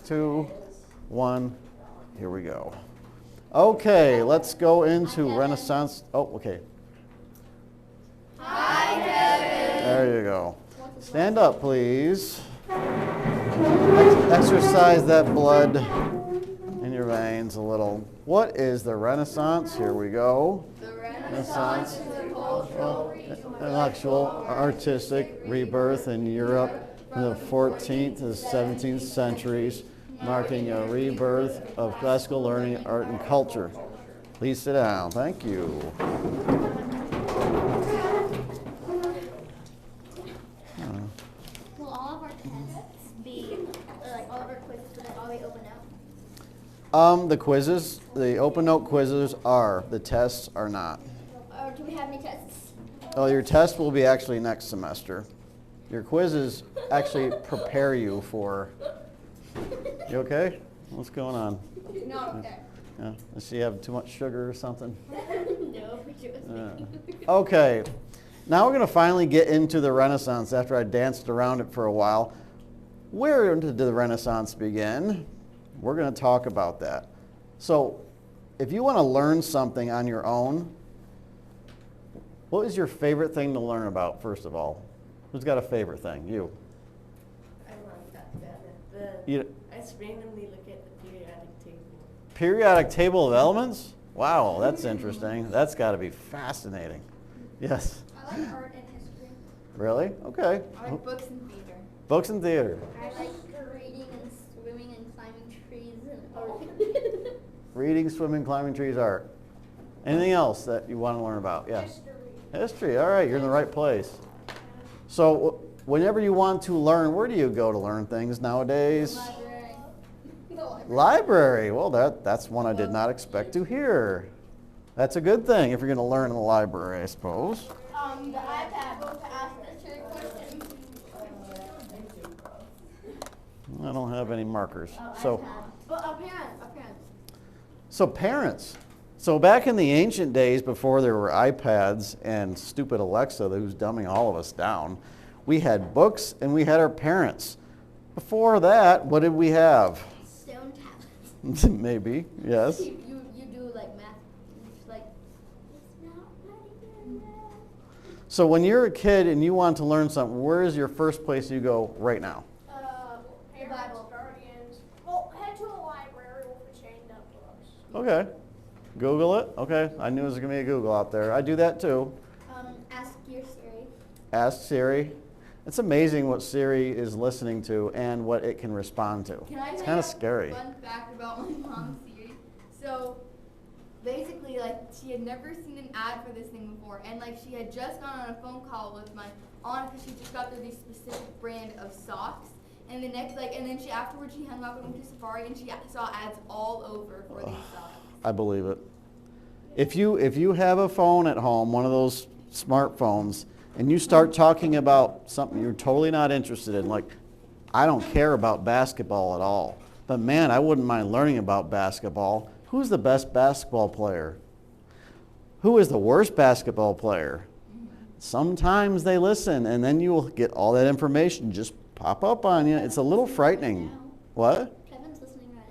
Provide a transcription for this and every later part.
2, 1. Here we go. Okay, let's go into Renaissance. Oh, okay. Hi, Kevin. There you go. Stand up, please. Exercise that blood in your veins a little. What is the Renaissance? Here we go. The Renaissance is a cultural, intellectual, artistic rebirth in Europe from the 14th to the 17th centuries, marking a rebirth of classical learning, art, and culture. Please sit down. Thank you. Will all of our tests be, like all of our quizzes, will they all be open out? The quizzes, the open note quizzes are. The tests are not. Or do we have any tests? Oh, your test will be actually next semester. Your quizzes actually prepare you for. You okay? What's going on? No, okay. Yeah. Does she have too much sugar or something? No, Okay. Now we're going to finally get into the Renaissance after I danced around it for a while. Where did the Renaissance begin? We're going to talk about that. So, if you want to learn something on your own, what is your favorite thing to learn about, first of all? Who's got a favorite thing? You. I love that. I just randomly look at the periodic table. Periodic table of elements? Wow, that's interesting. That's got to be fascinating. Yes. I like art and history. Really? Okay. I like books and theater. Books and theater. I like reading and swimming and climbing trees and art. Reading, swimming, climbing trees, art. Anything else that you want to learn about? Yeah. History. All right, you're in the right place. So whenever you want to learn, where do you go to learn things nowadays? Library. Well, that's one I did not expect to hear. That's a good thing if you're going to learn in the library, I suppose. The iPad to ask the trick question. I don't have any markers. But a parent. So parents. So back in the ancient days, before there were iPads and stupid Alexa who's dumbing all of us down, we had books and we had our parents. Before that, what did we have? Stone tablets. Maybe, yes. You do like math. It's like, It's not ready yet. So when you're a kid and you want to learn something, where is your first place you go right now? Bible. Guardians. Well, head to a library with a chained up books. Okay. Google it. Okay. I knew there was going to be a Google out there. I do that too. Ask your Siri. Ask Siri. It's amazing what Siri is listening to and what it can respond to. can I It's tell kind you of scary. a fun fact about my mom's Siri? So basically, like, she had never seen an ad for this thing before, and like she had just gone on a phone call with my aunt because she just got through this specific brand of socks. And the next, and then afterwards she hung up and went to Safari, and she saw ads all over for these socks. I believe it. If you have a phone at home, one of those smartphones, and you start talking about something you're totally not interested in, like, I don't care about basketball at all, but man, I wouldn't mind learning about basketball. Who's the best basketball player? Who is the worst basketball player? Sometimes they listen, and then you will get all that information just pop up on you. It's a little frightening. What? Kevin's listening right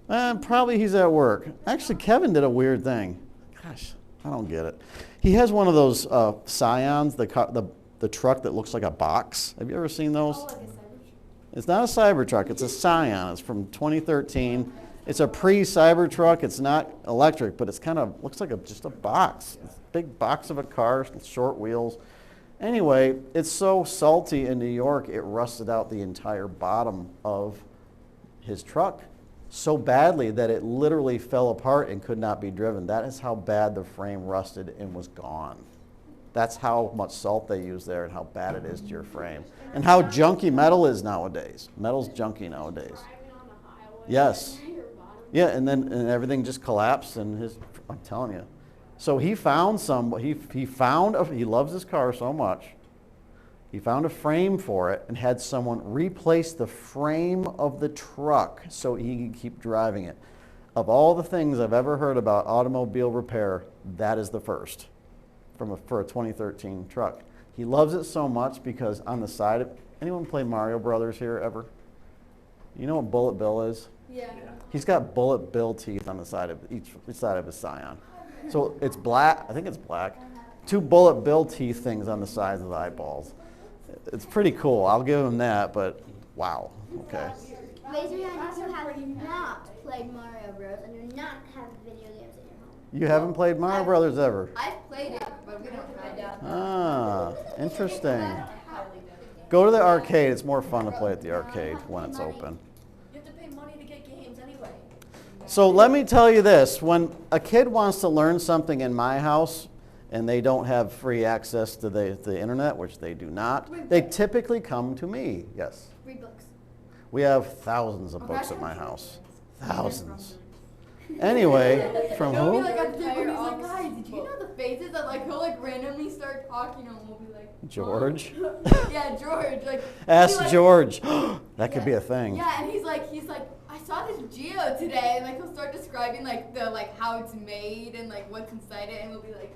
now. Probably he's at work. Actually, Kevin did a weird thing. Gosh, I don't get it. He has one of those Scions, the truck that looks like a box. Have you ever seen those? Oh, like a Cybertruck. It's not a Cybertruck. It's a Scion. It's from 2013. It's a pre-Cybertruck. It's not electric, but it's kind of looks like just a box. It's a big box of a car, short wheels. Anyway, it's so salty in New York, it rusted out the entire bottom of his truck so badly that it literally fell apart and could not be driven. That is how bad the frame rusted and was gone. That's how much salt they use there and how bad it is to your frame. And how junky metal is nowadays. Metal's junky nowadays. Driving on the highway. Yes. Your bottom. Yeah, and everything just collapsed and I'm telling you. So he found he loves his car so much. He found a frame for it and had someone replace the frame of the truck so he could keep driving it. Of all the things I've ever heard about automobile repair, that is the first for a 2013 truck. He loves it so much because on the side of, anyone play Mario Brothers here ever? You know what Bullet Bill is? Yeah. He's got bullet bill teeth on the side of each side of his scion. So it's black. I think it's black. 2 bullet bill teeth things on the sides of the eyeballs. It's pretty cool. I'll give him that. But wow. Okay. Raise your hand if you have not played Mario Bros. And do not have video games in your home. You haven't played Mario Brothers ever? I've played it, but we don't have it. Ah, interesting. Go to the arcade. It's more fun to play at the arcade when it's open. You have to pay money to get games anyway. So let me tell you this. When a kid wants to learn something in my house and they don't have free access to the internet, which they do not, they typically come to me. Yes. Read books. We have thousands of books at my house. Thousands. Anyway, from He'll be who? like at the table, he's like, guys, did you know the phases that like he'll like randomly start talking and we'll be like, George. yeah, George. Like Ask like, George. That could be a thing. Yeah, and he's like, I saw this Geo today, and like he'll start describing like the like how it's made and like what's inside it, and we'll be like,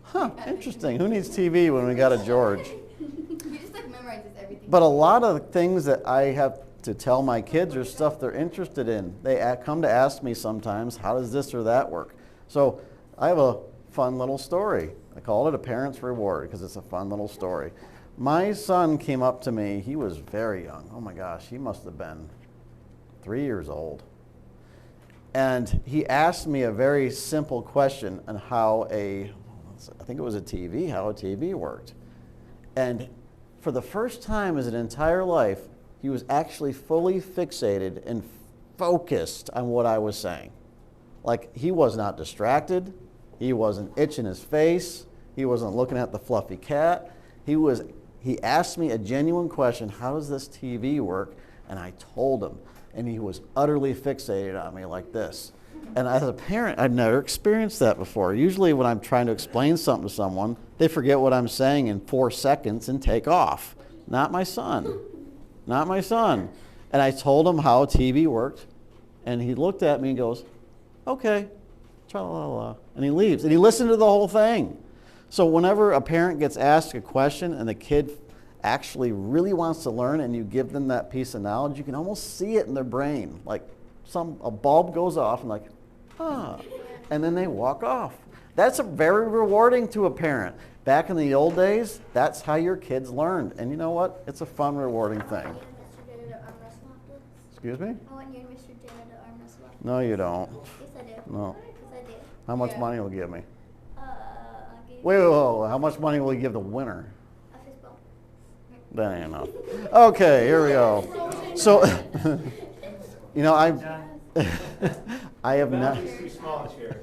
Huh, interesting. Who needs TV when we got a George? He just like memorizes everything. But a lot of things that I have to tell my kids are stuff they're interested in. They come to ask me sometimes, how does this or that work? So I have a fun little story. I call it a parent's reward because it's a fun little story. My son came up to me. He was very young. Oh my gosh, he must have been 3 years old. And he asked me a very simple question on how I think it was a TV, how a TV worked. And for the first time in his entire life, he was actually fully fixated and focused on what I was saying. Like, he was not distracted. He wasn't itching his face. He wasn't looking at the fluffy cat. He asked me a genuine question, how does this TV work? And I told him, and he was utterly fixated on me like this. And as a parent, I've never experienced that before. Usually when I'm trying to explain something to someone, they forget what I'm saying in 4 seconds and take off. Not my son. Not my son. And I told him how TV worked, and he looked at me and goes, okay, tra-la-la-la, and he leaves. And he listened to the whole thing. So whenever a parent gets asked a question and the kid actually really wants to learn and you give them that piece of knowledge, you can almost see it in their brain. Like a bulb goes off and like, and then they walk off. That's very rewarding to a parent. Back in the old days, that's how your kids learned. And you know what? It's a fun, rewarding thing. Excuse me? I want you and Mr. Jenner to arm wrestle. No, you don't. Yes, I do. No. Yes, I do. How much money will you give me? I'll give you Wait, how much money will you give the winner? a fist bump. That ain't enough. Okay, here we go. So, you know, I have not. Too small a chair.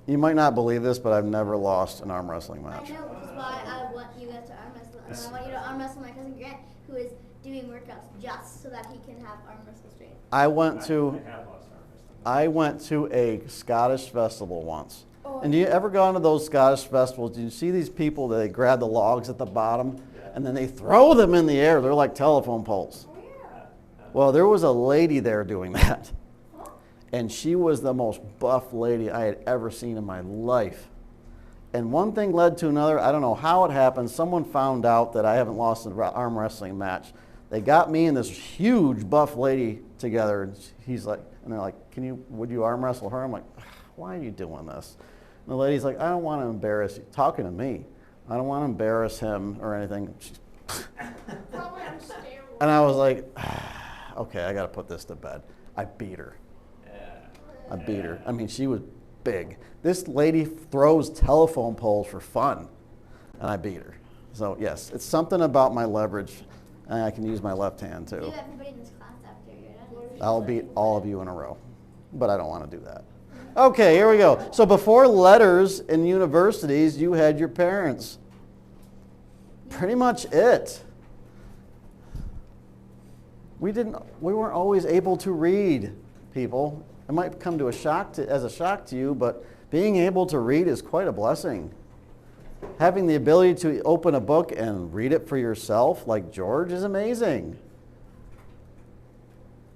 You might not believe this, but I've never lost an arm wrestling I match. know, which is why I want you guys to arm wrestle. And I want you to arm wrestle my cousin Grant, who is doing workouts just so that he can have arm wrestle straight. I went I to have lost arm wrestling. I went to a Scottish festival once. And do you ever go to those Scottish festivals? Do you see these people that they grab the logs at the bottom and then they throw them in the air? They're like telephone poles. Well, there was a lady there doing that. And she was the most buff lady I had ever seen in my life. And one thing led to another. I don't know how it happened. Someone found out that I haven't lost an arm wrestling match. They got me and this huge buff lady together. And they're like, would you arm wrestle her? I'm like, why are you doing this? And the lady's like, I don't want to embarrass you. Talking to me. I don't want to embarrass him or anything. Probably on steroids. And I was like, okay, I got to put this to bed. I beat her. I beat her. I mean, she was big. This lady throws telephone poles for fun, and I beat her. So yes, it's something about my leverage, and I can use my left hand Do too. everybody in this class after you're done. I'll beat all of you in a row, but I don't want to do that. Okay, here we go. So before letters in universities, you had your parents. Pretty much it. We weren't always able to read, people. It might come to as a shock to you, but being able to read is quite a blessing. Having the ability to open a book and read it for yourself, like George, is amazing.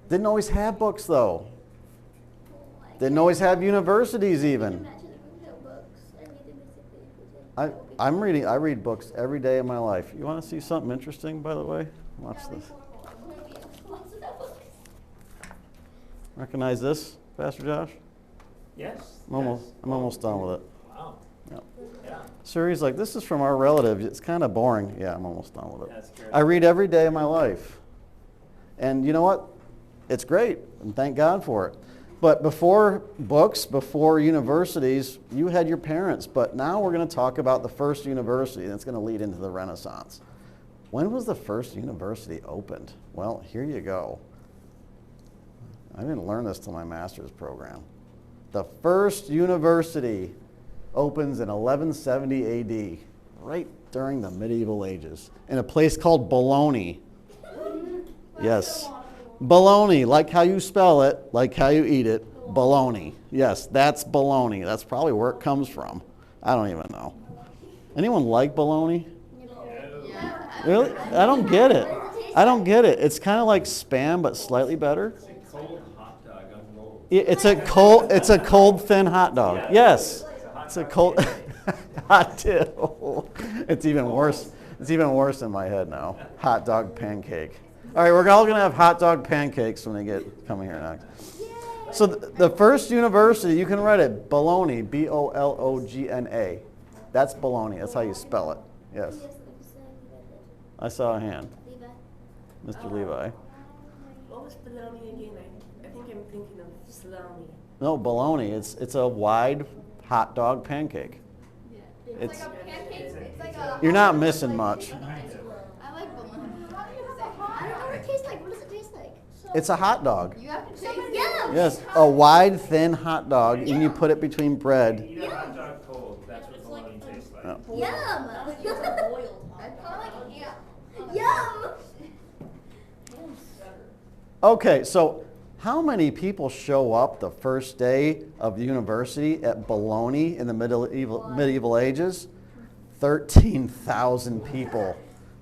Didn't always have books, though. Didn't always have universities, even. Imagine if we had books. I need to basically. I, That would be I read books every day of my life. You want to see something interesting, by the way? Watch this. Recognize this, Pastor Josh? Yes. I'm almost done with it. Wow. Yep. Yeah. Suri's like, this is from our relative. It's kind of boring. Yeah, I'm almost done with it. That's good. I read every day of my life. And you know what? It's great, and thank God for it. But before books, before universities, you had your parents. But now we're going to talk about the first university, and it's going to lead into the Renaissance. When was the first university opened? Well, here you go. I didn't learn this till my master's program. The first university opens in 1170 AD, right during the medieval ages, in a place called Bologna. Yes. Bologna, like how you spell it, like how you eat it, bologna. Yes, that's bologna. That's probably where it comes from. I don't even know. Anyone like bologna? Really? I don't get it. I don't get it. It's kind of like Spam, but slightly better. It's a cold hot dog on roll. It's a cold, thin hot dog. Yes. It's a cold hot too. It's even worse. It's even worse in my head now. Hot dog pancake. All right, we're all going to have hot dog pancakes when they get coming here next. So the first university, you can write it Bologna, Bologna. That's Bologna. That's how you spell it. Yes. I saw a hand. Mr. Levi. What was bologna again? I think I'm thinking of salami. No, bologna. It's a wide hot dog pancake. It's like a pancake. It's like a. You're not missing much. I like bologna. I don't know what it tastes like. What does it taste like? It's a hot dog. You have to taste it. Yum! Yes, a wide, thin hot dog, and you put it between bread. Eat a hot dog cold. That's what bologna tastes like. Yeah. Yum! That's kind of like yeah. Yum! Okay, so how many people show up the first day of university at Bologna in the medieval ages? 13,000 people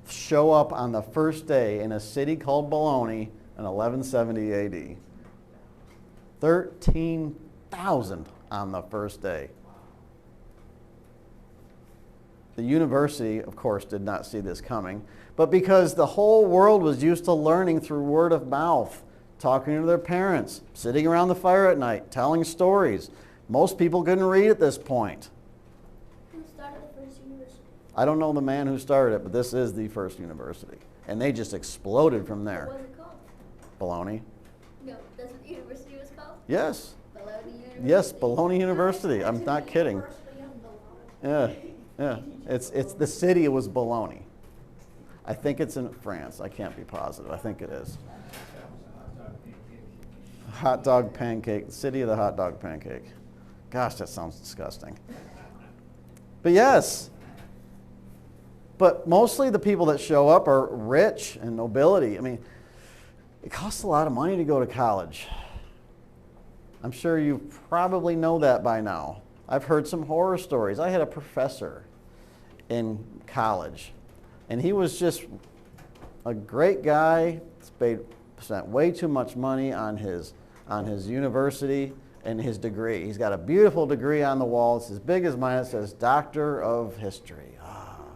show up on the first day in a city called Bologna in 1170 AD. 13,000 on the first day. The university, of course, did not see this coming, but because the whole world was used to learning through word of mouth, talking to their parents, sitting around the fire at night, telling stories. Most people couldn't read at this point. Who started the first university? I don't know the man who started it, but this is the first university. And they just exploded from there. What was it called? Bologna. No, that's what the university was called? Yes. Bologna University. Yes, Bologna University. I'm not kidding. Yeah. Yeah. It's the city was Bologna. I think it's in France. I can't be positive. I think it is. Hot dog pancake, city of the hot dog pancake. Gosh, that sounds disgusting. But yes. But mostly the people that show up are rich and nobility. I mean, it costs a lot of money to go to college. I'm sure you probably know that by now. I've heard some horror stories. I had a professor in college, and he was just a great guy. Spent way too much money on his university and his degree. He's got a beautiful degree on the wall. It's as big as mine. It says Doctor of History.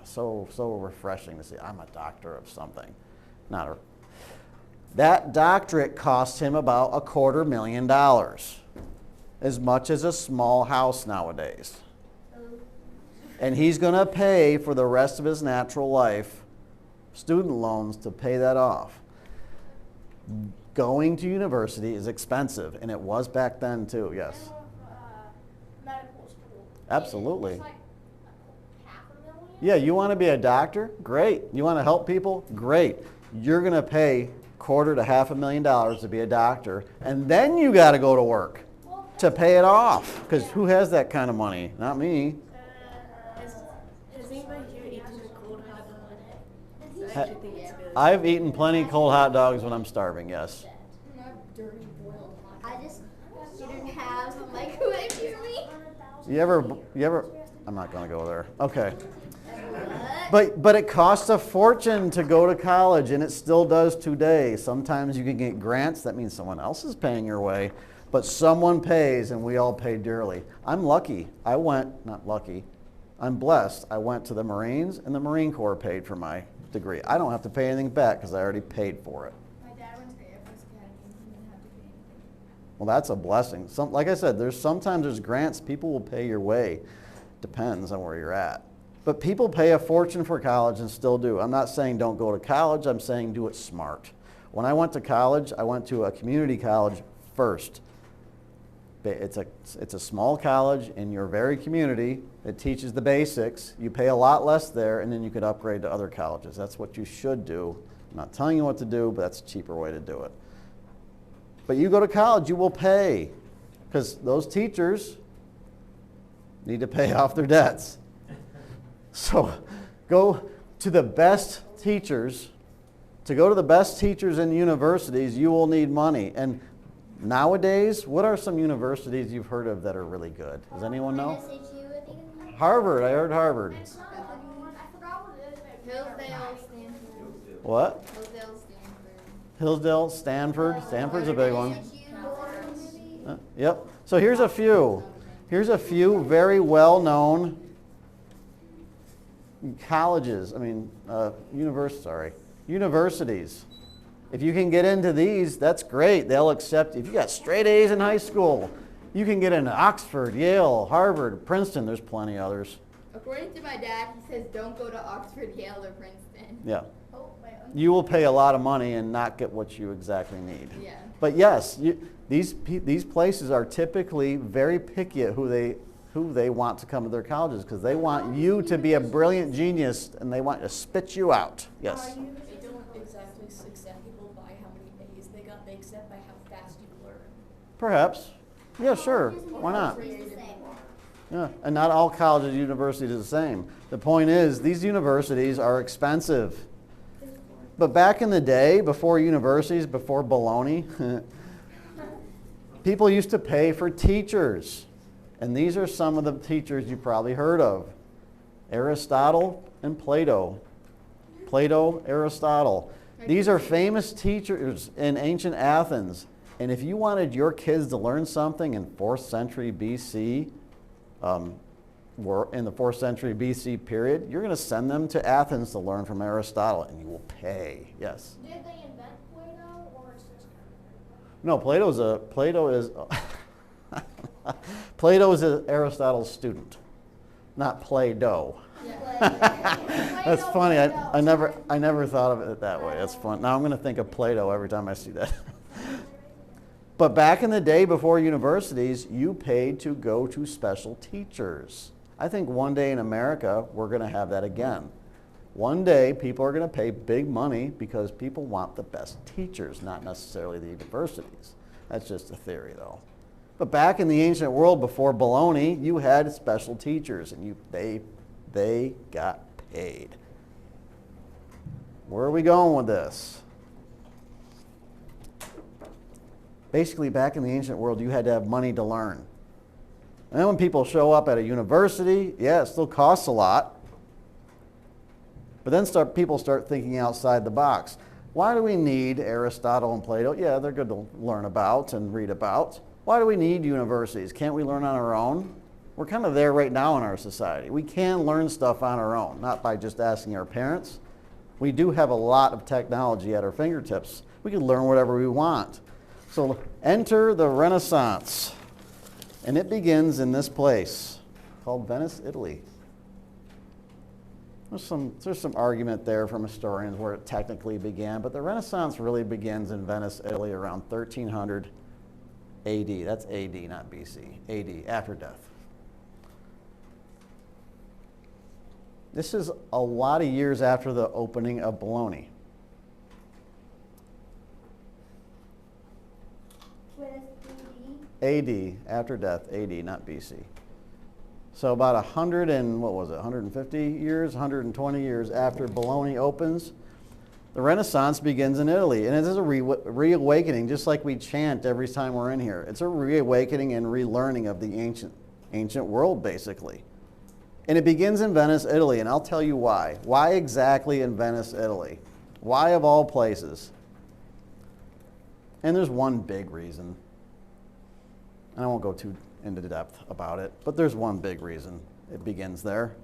So refreshing to see. I'm a doctor of something. That doctorate cost him about $250,000, as much as a small house nowadays. And he's going to pay for the rest of his natural life student loans to pay that off. Going to university is expensive, and it was back then too, yes. Medical school. Absolutely. It's like $500,000. Yeah, you want to be a doctor? Great. You want to help people? Great. You're going to pay $250,000 to $500,000 to be a doctor, and then you got to go to work to pay it off. Because who has that kind of money? Not me. Has anybody here eaten a cold hot dog? I actually think it's good. I've eaten plenty of cold hot dogs when I'm starving, yes. I just didn't have a microwave near me. You ever, I'm not going to go there. Okay. But it costs a fortune to go to college, and it still does today. Sometimes you can get grants. That means someone else is paying your way. But someone pays, and we all pay dearly. I'm lucky. Not lucky. I'm blessed. I went to the Marines, and the Marine Corps paid for my degree. I don't have to pay anything back because I already paid for it. My dad went to the Air Force Academy and he didn't have to pay anything. Well, that's a blessing. Like I said, sometimes there's grants people will pay your way. Depends on where you're at. But people pay a fortune for college and still do. I'm not saying don't go to college. I'm saying do it smart. When I went to college, I went to a community college first. It's a small college in your very community. It teaches the basics. You pay a lot less there, and then you could upgrade to other colleges. That's what you should do. I'm not telling you what to do, but that's a cheaper way to do it. But you go to college, you will pay, because those teachers need to pay off their debts. So go to the best teachers. To go to the best teachers in universities, you will need money. And nowadays, what are some universities you've heard of that are really good? Does anyone know? Harvard. I heard Harvard. I forgot what it is. Hillsdale, Stanford. What? Hillsdale, Stanford. Hillsdale, Stanford. Stanford's a big one. Yep. So here's a few. Here's a few very well-known colleges. Universities. If you can get into these, that's great. They'll accept. If you got straight A's in high school, you can get into Oxford, Yale, Harvard, Princeton. There's plenty others. According to my dad, he says don't go to Oxford, Yale, or Princeton. Yeah. Oh, my uncle. You will pay a lot of money and not get what you exactly need. Yeah. But yes, these places are typically very picky at who they want to come to their colleges because they want you to be a brilliant genius and they want to spit you out. Yes. They don't exactly accept people by how many A's they got. They accept by how fast you learn. Perhaps. Yeah, sure. Why not? Yeah, and not all colleges and universities are the same. The point is, these universities are expensive. But back in the day, before universities, before baloney, people used to pay for teachers. And these are some of the teachers you probably heard of. Aristotle and Plato. Plato, Aristotle. These are famous teachers in ancient Athens. And if you wanted your kids to learn something in 4th century BC, in the 4th century BC period, you're going to send them to Athens to learn from Aristotle, and you will pay. Yes? Did they invent Plato, or is this No, Plato is Aristotle's student, not Play-Doh. That's funny. I never thought of it that way. That's fun. Now I'm going to think of Play-Doh every time I see that. But back in the day before universities, you paid to go to special teachers. I think one day in America, we're going to have that again. One day, people are going to pay big money because people want the best teachers, not necessarily the universities. That's just a theory, though. But back in the ancient world before baloney, you had special teachers, and they got paid. Where are we going with this? Basically, back in the ancient world, you had to have money to learn. And then when people show up at a university, yeah, it still costs a lot. But then people start thinking outside the box. Why do we need Aristotle and Plato? Yeah, they're good to learn about and read about. Why do we need universities? Can't we learn on our own? We're kind of there right now in our society. We can learn stuff on our own, not by just asking our parents. We do have a lot of technology at our fingertips. We can learn whatever we want. So enter the Renaissance. And it begins in this place called Venice, Italy. There's some argument there from historians where it technically began, but the Renaissance really begins in Venice, Italy around 1300 AD. That's AD, not BC. AD, after death. This is a lot of years after the opening of Bologna. AD, after death, AD, not BC. So about 150 years, 120 years after Bologna opens, the Renaissance begins in Italy. And it is a reawakening, just like we chant every time we're in here. It's a reawakening and relearning of the ancient world, basically. And it begins in Venice, Italy, and I'll tell you why. Why exactly in Venice, Italy? Why of all places? And there's one big reason. And I won't go too into depth about it, but there's one big reason it begins there.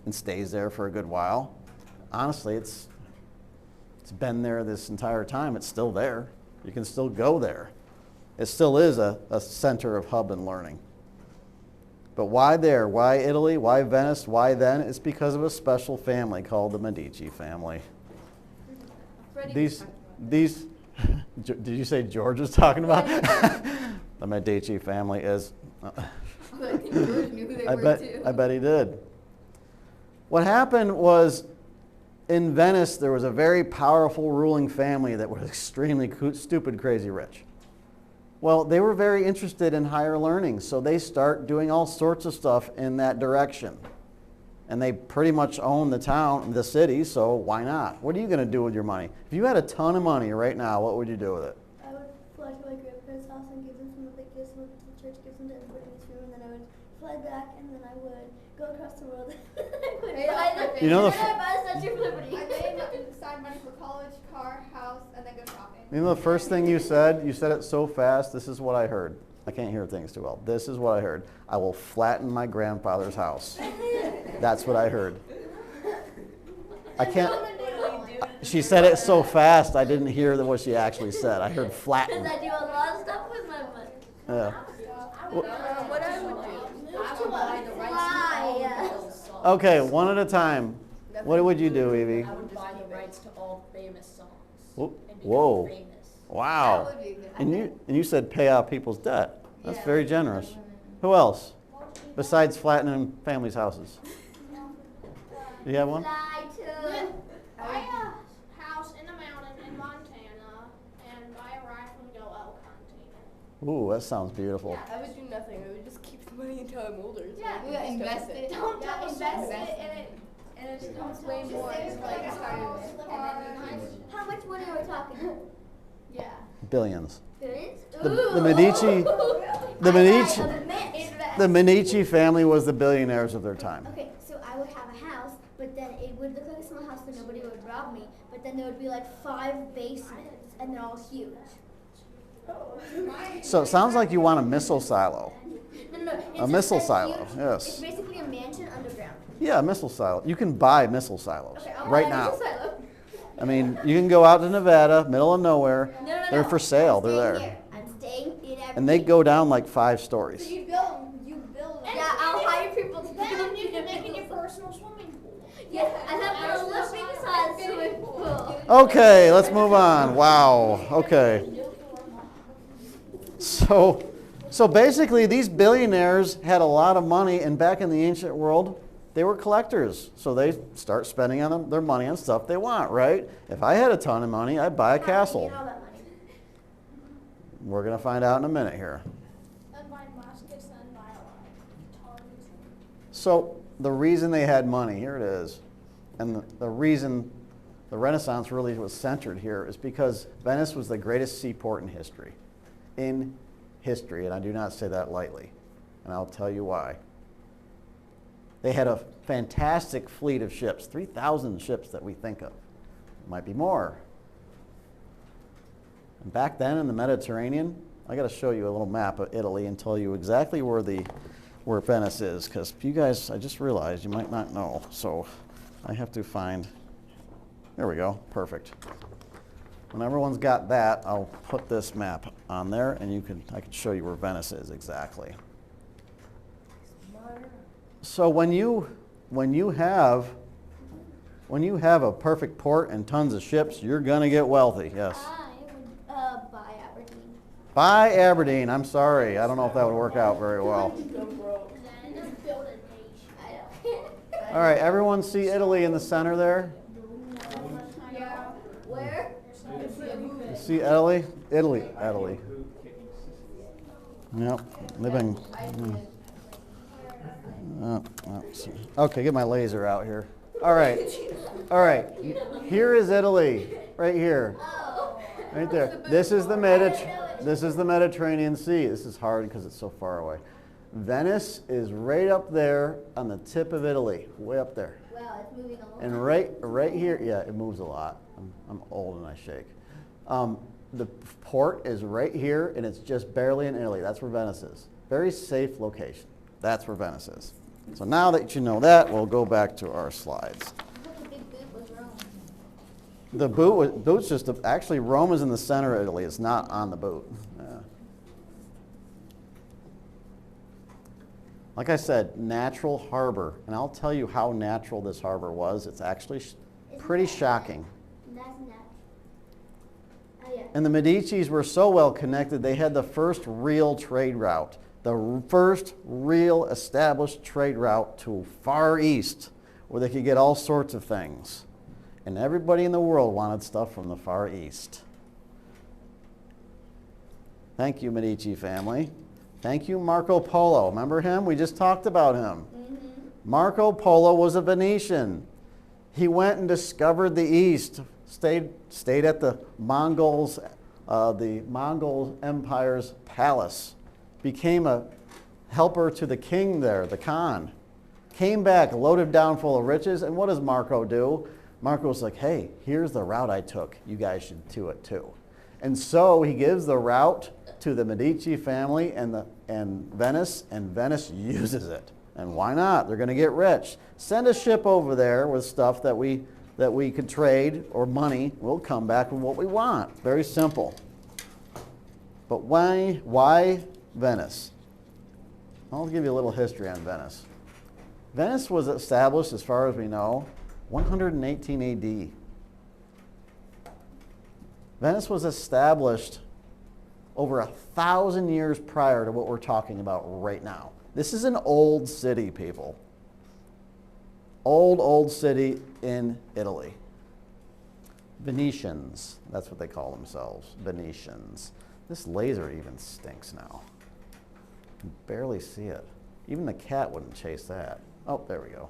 and stays there for a good while. Honestly, it's been there this entire time. It's still there. You can still go there. It still is a center of hub and learning. But why there? Why Italy? Why Venice? Why then? It's because of a special family called the Medici family. These, did you say George was talking about? The Medici family is. I think George knew who they were too. I bet he did. What happened was, in Venice, there was a very powerful ruling family that was extremely stupid, crazy rich. Well, they were very interested in higher learning, so they start doing all sorts of stuff in that direction. And they pretty much own the town, the city, so why not? What are you going to do with your money? If you had a ton of money right now, what would you do with it? I would fly to my grandparents' house and give them some of the gifts that the church gives them to everybody in this room, and then I would fly back, and then I would go across the world. You know and then I'd buy the Statue of Liberty. I made side money for college, car, house, and then go shopping. You know the first thing you said it so fast, this is what I heard. I can't hear things too well. This is what I heard. I will flatten my grandfather's house. That's what I heard. I can't. She said it so fast, I didn't hear what she actually said. I heard flatten. Because I do a lot of stuff with my money. Yeah. What I would do, I would buy the rights to all of those songs. Okay, one at a time. What would you do, Evie? I would buy the rights to all famous songs. And become Whoa. famous. Wow. That would be good. And you said pay off people's debt. That's very generous. Who else? Besides flattening families' houses. Do you have one? Fly to. Buy a house in a mountain in Montana and buy a rifle and go elk hunting. Ooh, that sounds beautiful. I would do nothing. I would just keep the money until I'm older. So Yeah, I we can gotta just invest it. Don't Yeah, invest it and it becomes way more. It's like a starter with. How much money are we talking? Yeah. Billions. Billions? The Medici, the Medici family was the billionaires of their time. Okay, so I would have a house, but then it would look like a small house so nobody would rob me. But then there would be like 5 basements, and they're all huge. So it sounds like you want a missile silo. No. A missile silo, yes. It's basically a mansion underground. Yeah, a missile silo. You can buy missile silos Okay, I'll right buy a now. missile silo. I mean, you can go out to Nevada, middle of nowhere. No. They're for sale. I'm They're staying there. here. I'm staying in every. And they go down like 5 stories. So you build. Yeah, I'll hire people to Then you can make it it. your personal swimming pool. Yes, I have an Olympic size swimming pool. Okay, let's move on. Wow. Okay. So basically, these billionaires had a lot of money, and back in the ancient world, they were collectors. So they start spending on their money on stuff they want, right? If I had a ton of money, I'd buy a castle. All that money. We're going to find out in a minute here. And buy baskets and buy a lot of tons. So the reason they had money, here it is, and the reason the Renaissance really was centered here is because Venice was the greatest seaport in history. In history, and I do not say that lightly, and I'll tell you why. They had a fantastic fleet of ships, 3,000 ships that we think of. Might be more. And back then in the Mediterranean, I got to show you a little map of Italy and tell you exactly where Venice is, because you guys, I just realized you might not know, so I have to find. There we go. Perfect. When everyone's got that, I'll put this map on there, and I can show you where Venice is exactly. So when you have a perfect port and tons of ships, you're gonna get wealthy. Yes. I would buy Aberdeen. Buy Aberdeen. I'm sorry. I don't know if that would work out very well. And then just build a nation. I don't. All right. Everyone see Italy in the center there? Yeah. Where? See Italy? Italy. Yep. They've been. Okay, get my laser out here. All right. Here is Italy, right here, right there. This is the Mediterranean Sea. This is hard because it's so far away. Venice is right up there on the tip of Italy, way up there. Wow, it's moving along. And right here, yeah, it moves a lot. I'm old and I shake. The port is right here, and it's just barely in Italy. That's where Venice is. Very safe location. That's where Venice is. So now that you know that, we'll go back to our slides. I thought the big boot was Rome. The boot's just, actually Rome is in the center of Italy. It's not on the boot. Yeah. Like I said, natural harbor. And I'll tell you how natural this harbor was. It's actually pretty shocking. That's natural. Oh, yeah. And the Medicis were so well connected, they had the first real trade route. The first real established trade route to Far East, where they could get all sorts of things. And everybody in the world wanted stuff from the Far East. Thank you, Medici family. Thank you, Marco Polo. Remember him? We just talked about him. Marco Polo was a Venetian. He went and discovered the East, stayed at the Mongol Empire's palace, became a helper to the king there, the Khan. Came back loaded down full of riches, and what does Marco do? Marco's like, hey, here's the route I took. You guys should do it too. And so he gives the route to the Medici family and Venice, and Venice uses it. And why not? They're going to get rich. Send a ship over there with stuff that we could trade, or money. We'll come back with what we want. Very simple. But why Venice? I'll give you a little history on Venice. Venice was established, as far as we know, 118 AD. Venice was established over 1,000 years prior to what we're talking about right now. This is an old city, people. Old city in Italy. Venetians, that's what they call themselves, Venetians. This laser even stinks now. I can barely see it. Even the cat wouldn't chase that. Oh, there we go.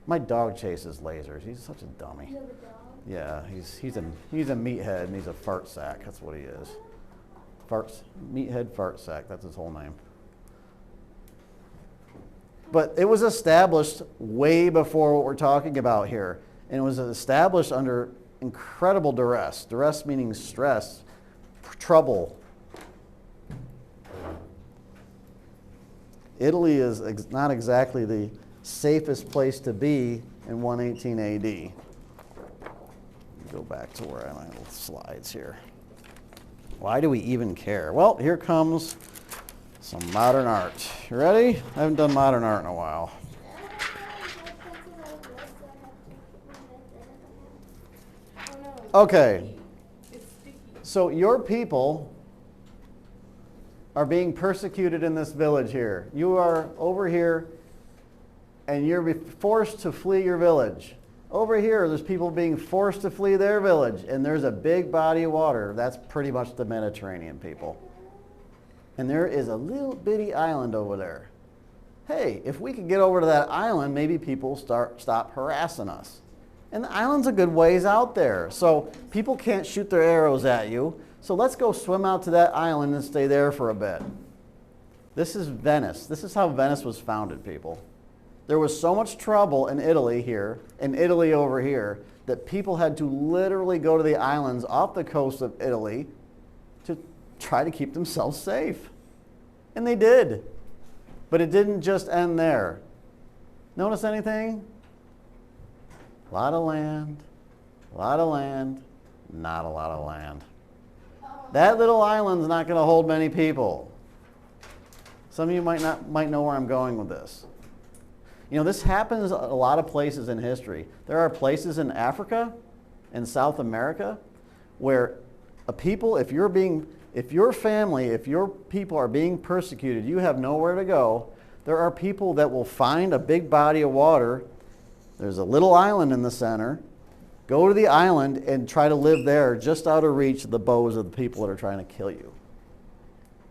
My dog chases lasers. He's such a dummy. You have a dog? Yeah, he's a meathead and he's a fart sack. That's what he is. Meathead fart sack. That's his whole name. But it was established way before what we're talking about here, and it was established under incredible duress. Duress meaning stress, trouble. Italy is not exactly the safest place to be in 118 AD. Go back to where I have my little slides here. Why do we even care? Well, here comes some modern art. You ready? I haven't done modern art in a while. Okay. So your people are being persecuted in this village here. You are over here and you're forced to flee your village. Over here, there's people being forced to flee their village, and there's a big body of water. That's pretty much the Mediterranean, people. And there is a little bitty island over there. Hey, if we could get over to that island, maybe people stop harassing us. And the island's a good ways out there, so people can't shoot their arrows at you. So let's go swim out to that island and stay there for a bit. This is Venice. This is how Venice was founded, people. There was so much trouble in Italy here, and Italy over here, that people had to literally go to the islands off the coast of Italy to try to keep themselves safe. And they did. But it didn't just end there. Notice anything? A lot of land, not a lot of land. That little island's not going to hold many people. Some of you might know where I'm going with this. You know, this happens a lot of places in history. There are places in Africa and South America where if your people are being persecuted, you have nowhere to go. There are people that will find a big body of water. There's a little island in the center. Go to the island and try to live there just out of reach of the bows of the people that are trying to kill you.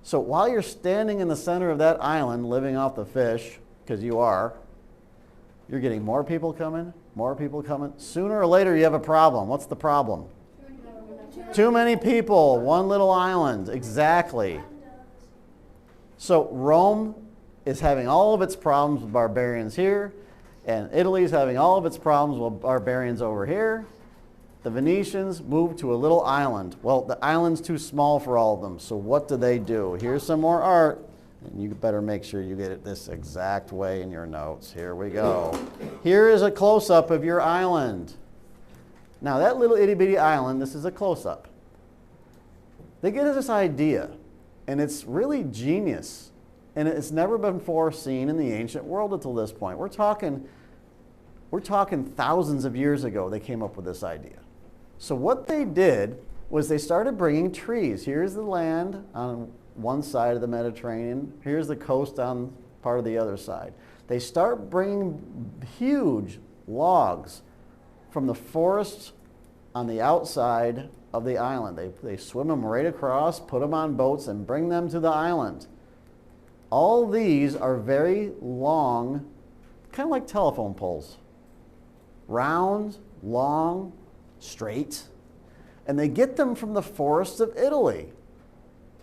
So while you're standing in the center of that island living off the fish, because you're getting more people coming. Sooner or later you have a problem. What's the problem? Too many people, one little island. Exactly. So Rome is having all of its problems with barbarians here, and Italy is having all of its problems with barbarians over here. The Venetians moved to a little island. Well, the island's too small for all of them, so what do? Here's some more art. And you better make sure you get it this exact way in your notes. Here we go. Here is a close-up of your island. Now that little itty-bitty island, this is a close-up. They get this idea, and it's really genius. And it's never been before seen in the ancient world until this point. We're talking thousands of years ago they came up with this idea. So what they did was they started bringing trees. Here's the land on one side of the Mediterranean. Here's the coast on part of the other side. They start bringing huge logs from the forests on the outside of the island. They swim them right across, put them on boats, and bring them to the island. All these are very long, kind of like telephone poles. Round, long, straight. And they get them from the forests of Italy.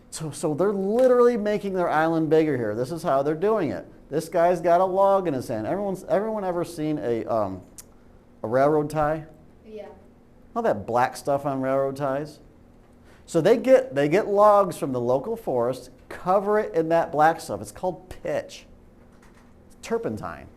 So they're literally making their island bigger here. This is how they're doing it. This guy's got a log in his hand. Everyone ever seen a railroad tie? Yeah. All that black stuff on railroad ties? So they get logs from the local forest, cover it in that black stuff. It's called pitch. It's turpentine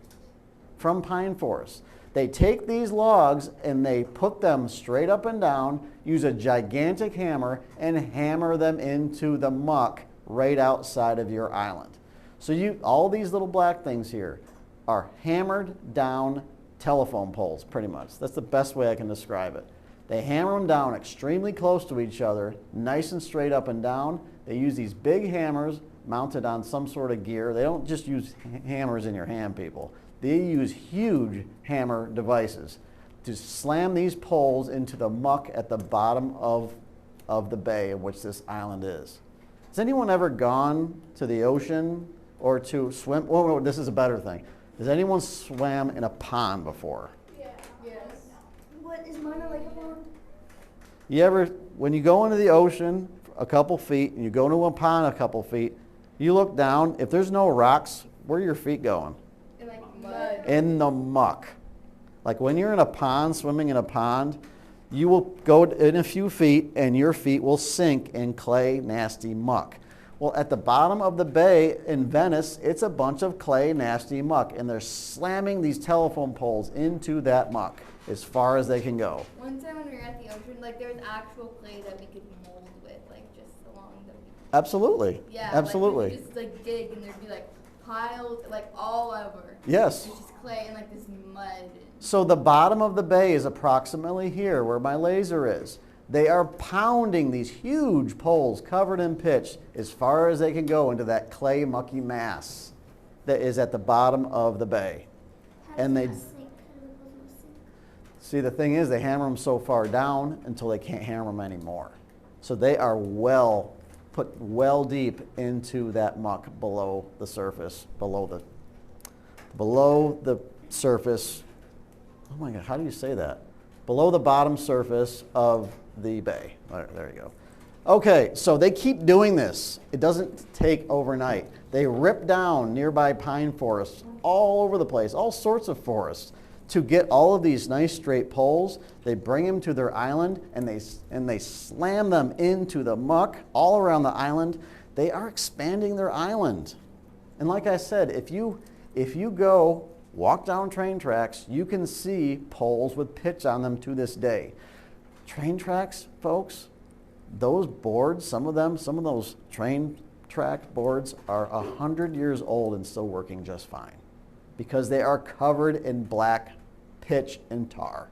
from pine forests. They take these logs and they put them straight up and down, use a gigantic hammer, and hammer them into the muck right outside of your island. So all these little black things here are hammered down telephone poles, pretty much. That's the best way I can describe it. They hammer them down extremely close to each other, nice and straight up and down. They use these big hammers mounted on some sort of gear. They don't just use hammers in your hand, people. They use huge hammer devices to slam these poles into the muck at the bottom of the bay in which this island is. Has anyone ever gone to the ocean or to swim? Oh, this is a better thing. Has anyone swam in a pond before? Yeah. Yes. What is mine like a pond? You ever, when you go into the ocean a couple feet and you go into a pond a couple feet, you look down, if there's no rocks, where are your feet going? And like mud. In the muck. Like when you're in a pond, swimming in a pond, you will go in a few feet and your feet will sink in clay, nasty muck. Well, at the bottom of the bay in Venice, it's a bunch of clay, nasty muck, and they're slamming these telephone poles into that muck as far as they can go. One time when we were at the ocean, like there was actual clay that we could mold with, like just along the. Absolutely. Yeah. Absolutely. Like, we could just like dig and there'd be like piles like all over. Yes. It's just clay and like this mud. So the bottom of the bay is approximately here where my laser is. They are pounding these huge poles covered in pitch as far as they can go into that clay mucky mass that is at the bottom of the bay. And they see, the thing is, they hammer them so far down until they can't hammer them anymore. So they are put well deep into that muck below the surface, below the surface. Oh my God, how do you say that? Below the bottom surface of the bay. There you go. Okay, so they keep doing this. It doesn't take overnight. They rip down nearby pine forests all over the place, all sorts of forests, to get all of these nice straight poles. They bring them to their island and they slam them into the muck all around the island. They are expanding their island. And like I said, if you go walk down train tracks, you can see poles with pitch on them to this day. Train tracks, folks, those boards, some of those train track boards are 100 years old and still working just fine because they are covered in black pitch and tar.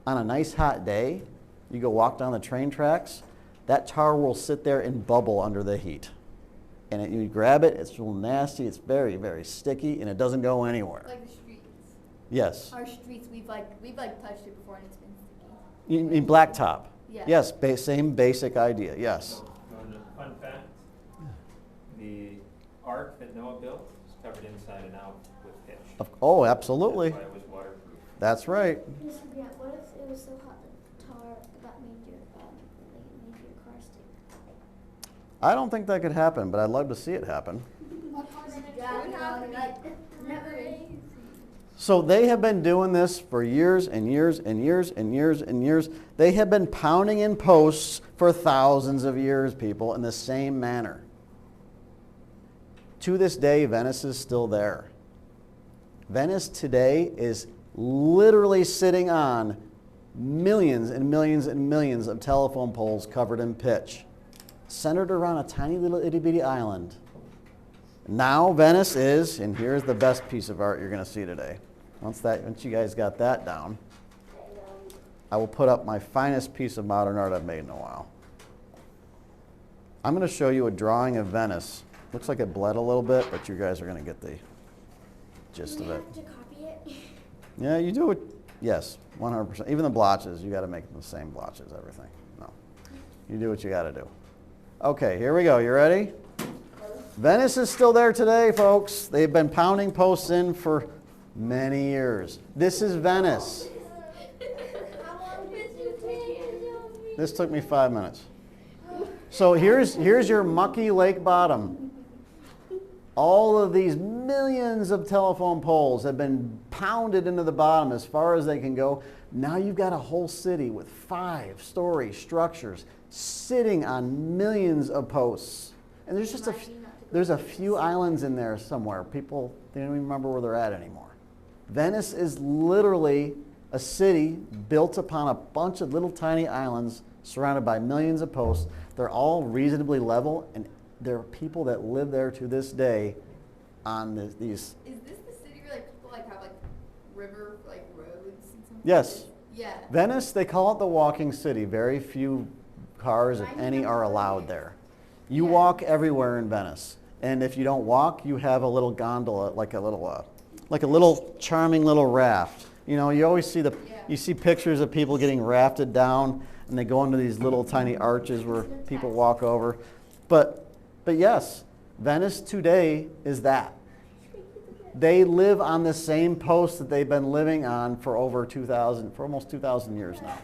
On a nice hot day, you go walk down the train tracks, that tar will sit there and bubble under the heat. And you grab it, it's real nasty, it's very, very sticky, and it doesn't go anywhere. Like the streets. Yes. Our streets, we've touched it before and it's been sticky. You mean blacktop? Yeah. Yes, same basic idea, yes. Fun fact, the ark that Noah built is covered inside and out with pitch. Oh, absolutely. That's why it was waterproof. That's right. Mr. Grant, what if it was so hot that tar that made your car stink? I don't think that could happen, but I'd love to see it happen. So they have been doing this for years and years and years and years and years. They have been pounding in posts for thousands of years, people, in the same manner. To this day, Venice is still there. Venice today is literally sitting on millions and millions and millions of telephone poles covered in pitch, centered around a tiny little itty bitty island. Now Venice is, and here's the best piece of art you're going to see today. Once you guys got that down, I will put up my finest piece of modern art I've made in a while. I'm going to show you a drawing of Venice. Looks like it bled a little bit, but you guys are going to get the gist of it. Do we have to copy it? Yeah, you do it. Yes, 100%. Even the blotches, you got to make them the same blotches, everything. No, you do what you got to do. Okay, here we go. You ready? Venice is still there today, folks. They've been pounding posts in for many years. This is Venice. This took me 5 minutes. So here's your mucky lake bottom. All of these millions of telephone poles have been pounded into the bottom as far as they can go. Now you've got a whole city with 5-story structures sitting on millions of posts. And there's a few islands in there somewhere. People, they don't even remember where they're at anymore. Venice is literally a city built upon a bunch of little tiny islands surrounded by millions of posts. They're all reasonably level, and there are people that live there to this day on these. Is this the city where people have river roads and something? Yes. Yeah. Venice, they call it the walking city. Very few cars, if any, are allowed there. You walk everywhere in Venice, and if you don't walk, you have a little gondola, like a little charming little raft. You know, you always see you see pictures of people getting rafted down, and they go into these little tiny arches where people walk over. But yes, Venice today is that. They live on the same post that they've been living on for almost 2,000 years now.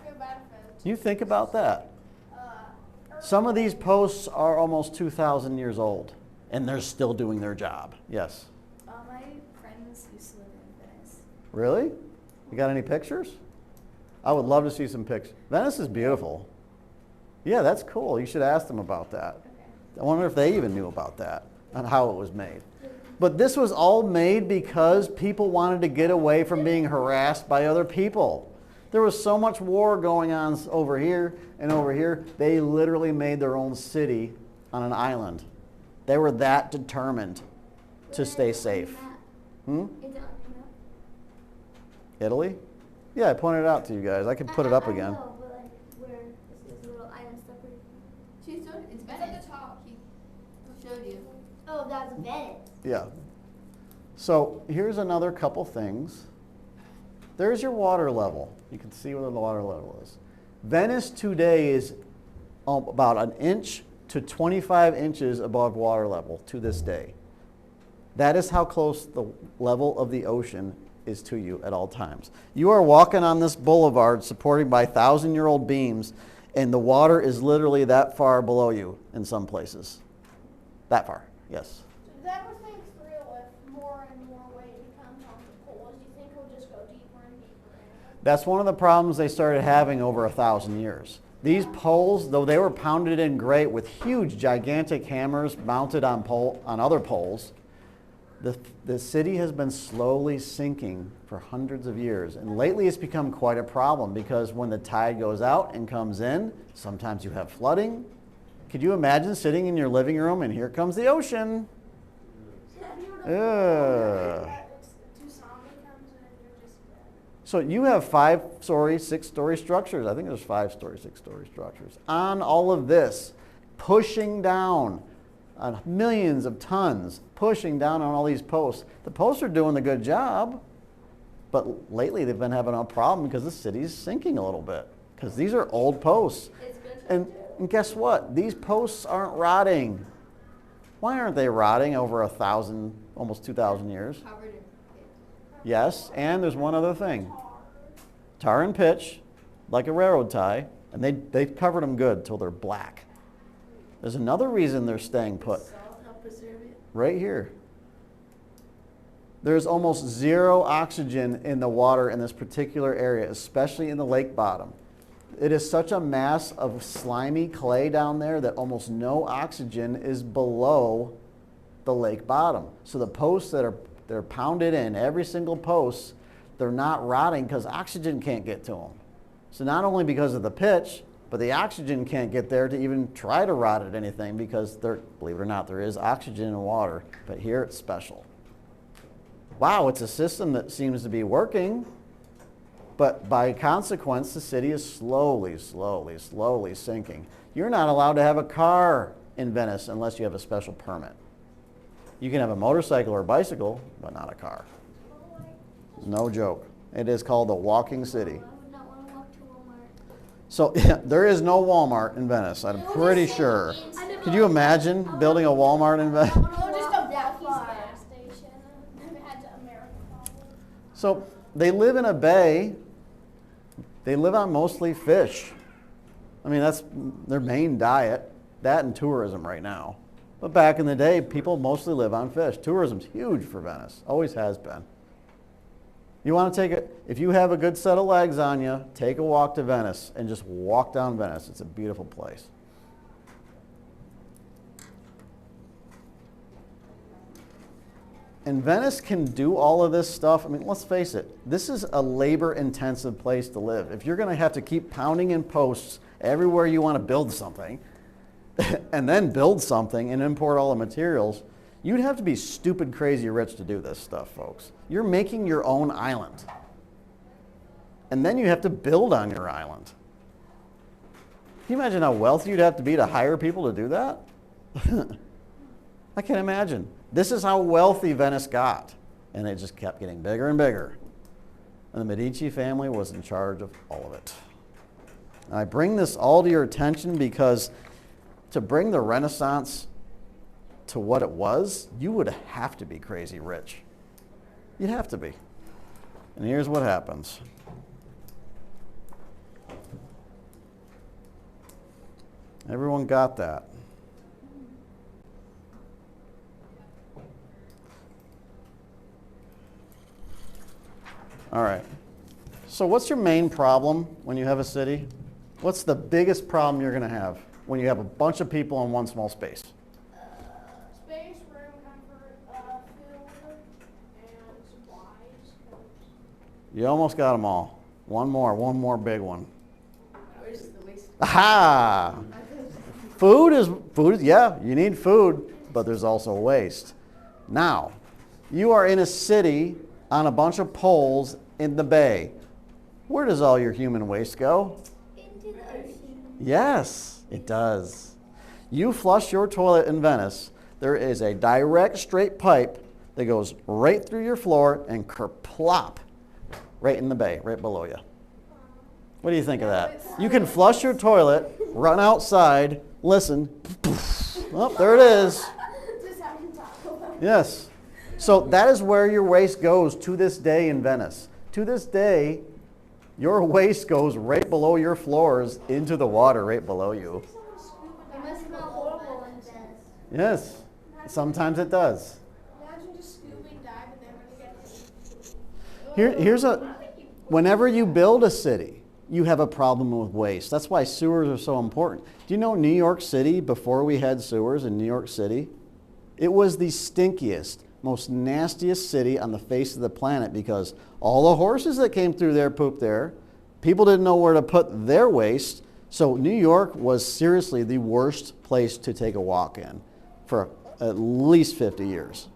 You think about that. Some of these posts are almost 2,000 years old, and they're still doing their job. Yes? My friends used to live in Venice. Really? You got any pictures? I would love to see some pictures. Venice is beautiful. Yeah, that's cool. You should ask them about that. Okay. I wonder if they even knew about that and how it was made. But this was all made because people wanted to get away from being harassed by other people. There was so much war going on over here and over here. They literally made their own city on an island. They were that determined to stay safe. Italy? Yeah, I pointed it out to you guys. I could put it up again. I know, but where this little island stuff where She showed it. It's Venice. At the top. He showed you. Oh, that's Venice. Yeah. So here's another couple things. There's your water level. You can see where the water level is. Venice today is about 1 inch to 25 inches above water level to this day. That is how close the level of the ocean is to you at all times. You are walking on this boulevard supported by 1,000-year-old beams, and the water is literally that far below you in some places. That far, yes. Do you ever think through if more and more weight becomes on the poles? Do you think it'll just go deeper and deeper in? That's one of the problems they started having over 1,000 years. These poles, though they were pounded in great with huge, gigantic hammers mounted on other poles, the city has been slowly sinking for hundreds of years. And lately it's become quite a problem because when the tide goes out and comes in, sometimes you have flooding. Could you imagine sitting in your living room and here comes the ocean? So you have 5-story, 6-story structures. I think there's 5-story, 6-story structures on all of this, pushing down on millions of tons, pushing down on all these posts. The posts are doing a good job, but lately they've been having a problem because the city's sinking a little bit because these are old posts. And guess what? These posts aren't rotting. Why aren't they rotting over 1,000, almost 2,000 years? Covered in pitch. Yes, and there's one other thing. Tar and pitch, like a railroad tie, and they've covered them good till they're black. There's another reason they're staying put. Salt help preserve it. Right here. There's almost zero oxygen in the water in this particular area, especially in the lake bottom. It is such a mass of slimy clay down there that almost no oxygen is below the lake bottom. So the posts they're pounded in, every single post, they're not rotting because oxygen can't get to them. So not only because of the pitch, but the oxygen can't get there to even try to rot at anything because believe it or not, there is oxygen in water, but here it's special. Wow, it's a system that seems to be working, but by consequence, the city is slowly sinking. You're not allowed to have a car in Venice unless you have a special permit. You can have a motorcycle or bicycle, but not a car. No joke. It is called the walking city. I would not want to walk to Walmart. So yeah, there is no Walmart in Venice, I'm pretty sure. Could you imagine building a Walmart in Venice? No, just a Buc-ee's gas station. Never had to American Farm. So they live in a bay. They live on mostly fish. I mean, that's their main diet, that and tourism right now. But back in the day, people mostly live on fish. Tourism's huge for Venice, always has been. You want to if you have a good set of legs on you, take a walk to Venice and just walk down Venice. It's a beautiful place. And Venice can do all of this stuff. I mean, let's face it, this is a labor-intensive place to live. If you're going to have to keep pounding in posts everywhere you want to build something, and then build something and import all the materials, you'd have to be stupid, crazy rich to do this stuff, folks. You're making your own island. And then you have to build on your island. Can you imagine how wealthy you'd have to be to hire people to do that? I can't imagine. This is how wealthy Venice got. And it just kept getting bigger and bigger. And the Medici family was in charge of all of it. And I bring this all to your attention because to bring the Renaissance to what it was, you would have to be crazy rich. You'd have to be. And here's what happens. Everyone got that. All right. So what's your main problem when you have a city? What's the biggest problem you're going to have when you have a bunch of people in one small space? Space, room, comfort, food, and supplies. You almost got them all. One more big one. Where's the waste? Aha! Food is, yeah, you need food, but there's also waste. Now, you are in a city on a bunch of poles in the bay. Where does all your human waste go? Into the ocean. Yes, it does. You flush your toilet in Venice, there is a direct straight pipe that goes right through your floor and kerplop right in the bay, right below you. What do you think of that? You can flush your toilet, run outside, listen. Oh, there it is. Just having to talk about. Yes. So that is where your waste goes to this day in Venice. To this day, your waste goes right below your floors into the water right below you. It must smell horrible in Venice. Yes. Sometimes it does. Imagine just scooping, dive, and then when you get Here's whenever you build a city, you have a problem with waste. That's why sewers are so important. Do you know New York City, before we had sewers in New York City, it was the stinkiest, most nastiest city on the face of the planet because all the horses that came through there pooped there. People didn't know where to put their waste. So New York was seriously the worst place to take a walk in for at least 50 years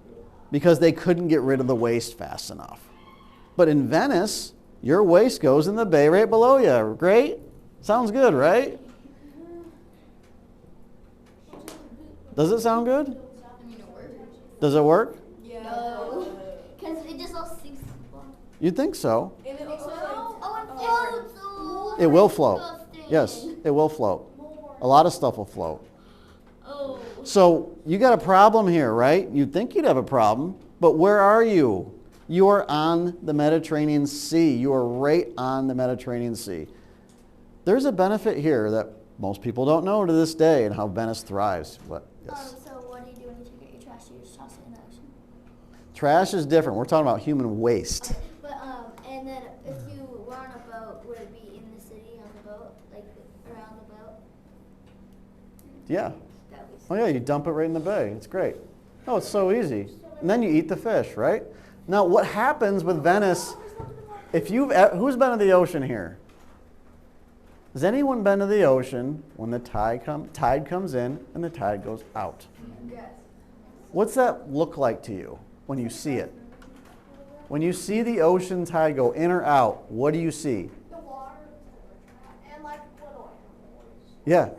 because they couldn't get rid of the waste fast enough. But in Venice, your waste goes in the bay right below you. Great? Sounds good, right? Does it sound good? I mean, it works. Does it work? No. Because it just all sinks. You'd think so. And it also Oh, it floats. It will float. Disgusting. Yes, it will float. A lot of stuff will float. Oh. So you got a problem here, right? You'd think you'd have a problem, but where are you? You are on the Mediterranean Sea. You are right on the Mediterranean Sea. There's a benefit here that most people don't know to this day and how Venice thrives. What? Yes. So what do you do when you get your trash? Do you just toss it in the ocean? Trash is different. We're talking about human waste. But and then if you were on a boat, would it be in the city on the boat, like around the boat? Yeah. That was. Oh yeah, you dump it right in the bay. It's great. Oh, it's so easy. And then you eat the fish, right? Now, what happens with Venice, who's been to the ocean here? Has anyone been to the ocean when the tide comes in and the tide goes out? Yes. What's that look like to you when you see it? When you see the ocean tide go in or out, what do you see? The water and like little Yeah.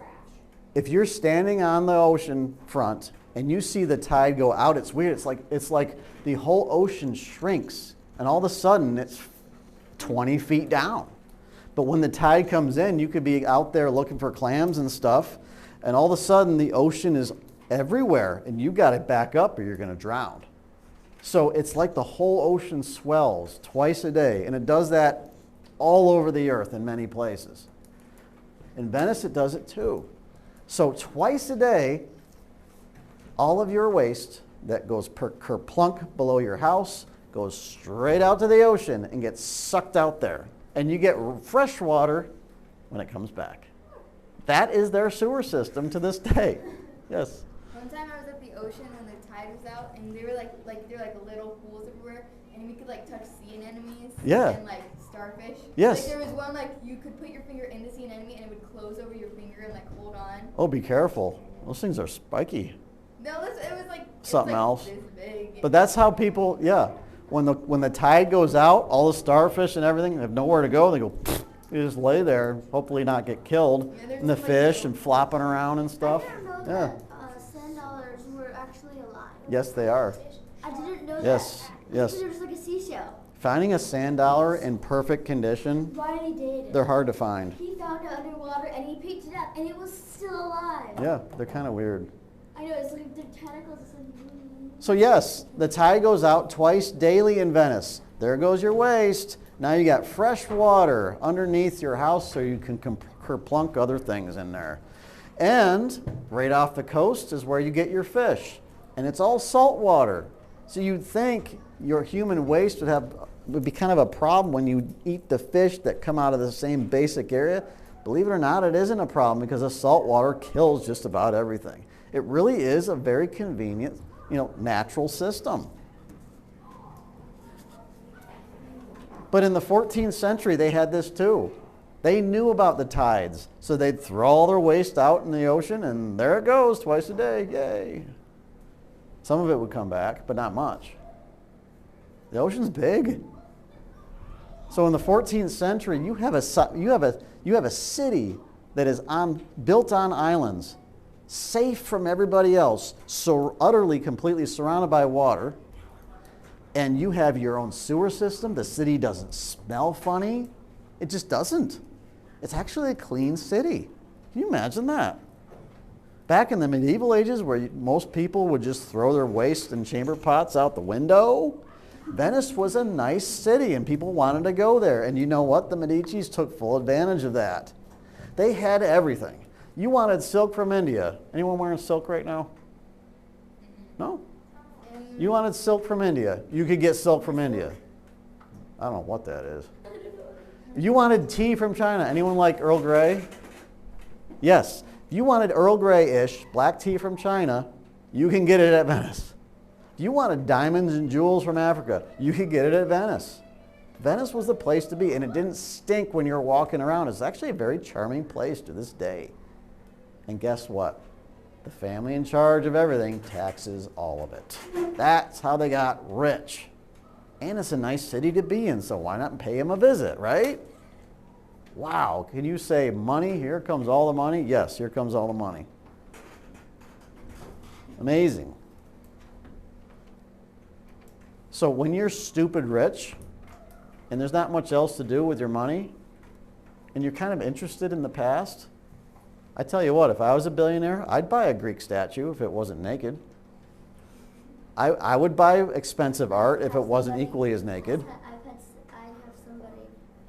If you're standing on the ocean front and you see the tide go out, it's weird. It's like the whole ocean shrinks and all of a sudden it's 20 feet down. But when the tide comes in, you could be out there looking for clams and stuff, and all of a sudden the ocean is everywhere and you got to back up or you're going to drown. So it's like the whole ocean swells twice a day, and it does that all over the earth in many places. In Venice, it does it too. So twice a day, all of your waste that goes kerplunk below your house goes straight out to the ocean and gets sucked out there. And you get fresh water when it comes back. That is their sewer system to this day. Yes. One time I was at the ocean when the tide was out, and they were there were like little pools everywhere, and we could like touch sea anemones. Yeah. And like starfish. Yes. Like there was one like you could put your finger in the sea anemone and it would close over your finger and like hold on. Oh, be careful. Those things are spiky. No, it was like Something else. This big. But that's how people, yeah. When the tide goes out, all the starfish and everything have nowhere to go. They go, you just lay there, hopefully not get killed. Yeah, there's And the some, like, fish little- and flopping around and stuff. I didn't know Yeah. that sand dollars were actually alive. Yes, they are. I didn't know Yes, that. yes. They're just like a seashell. Finding a sand dollar in perfect condition, Riley did. they're hard to find. He found it underwater and he picked it up and it was still alive. Yeah, they're kind of weird. I know, it's like the tentacles. It's like, So yes, the tide goes out twice daily in Venice. There goes your waste. Now you got fresh water underneath your house so you can kerplunk other things in there. And right off the coast is where you get your fish. And it's all salt water. So you'd think your human waste would be kind of a problem when you eat the fish that come out of the same basic area. Believe it or not, it isn't a problem because the salt water kills just about everything. It really is a very convenient, natural system. But in the 14th century, they had this too. They knew about the tides, so they'd throw all their waste out in the ocean, and there it goes, twice a day, yay. Some of it would come back, but not much. The ocean's big. So in the 14th century, you have a city that is built on islands, safe from everybody else, so utterly, completely surrounded by water. And you have your own sewer system. The city doesn't smell funny. It just doesn't. It's actually a clean city. Can you imagine that? Back in the medieval ages where most people would just throw their waste in chamber pots out the window, Venice was a nice city and people wanted to go there. And you know what? The Medicis took full advantage of that. They had everything. You wanted silk from India. Anyone wearing silk right now? No? You wanted silk from India. You could get silk from India. I don't know what that is. You wanted tea from China. Anyone like Earl Grey? Yes. If you wanted Earl Grey-ish black tea from China, you can get it at Venice. If you wanted diamonds and jewels from Africa, you could get it at Venice. Venice was the place to be, and it didn't stink when you were walking around. It's actually a very charming place to this day. And guess what? The family in charge of everything taxes all of it. That's how they got rich. And it's a nice city to be in, so why not pay them a visit, right? Wow, can you say money? Here comes all the money? Yes, here comes all the money. Amazing. So when you're stupid rich, and there's not much else to do with your money, and you're kind of interested in the past, I tell you what, if I was a billionaire, I'd buy a Greek statue if it wasn't naked. I would buy expensive art if it wasn't equally as naked. I have somebody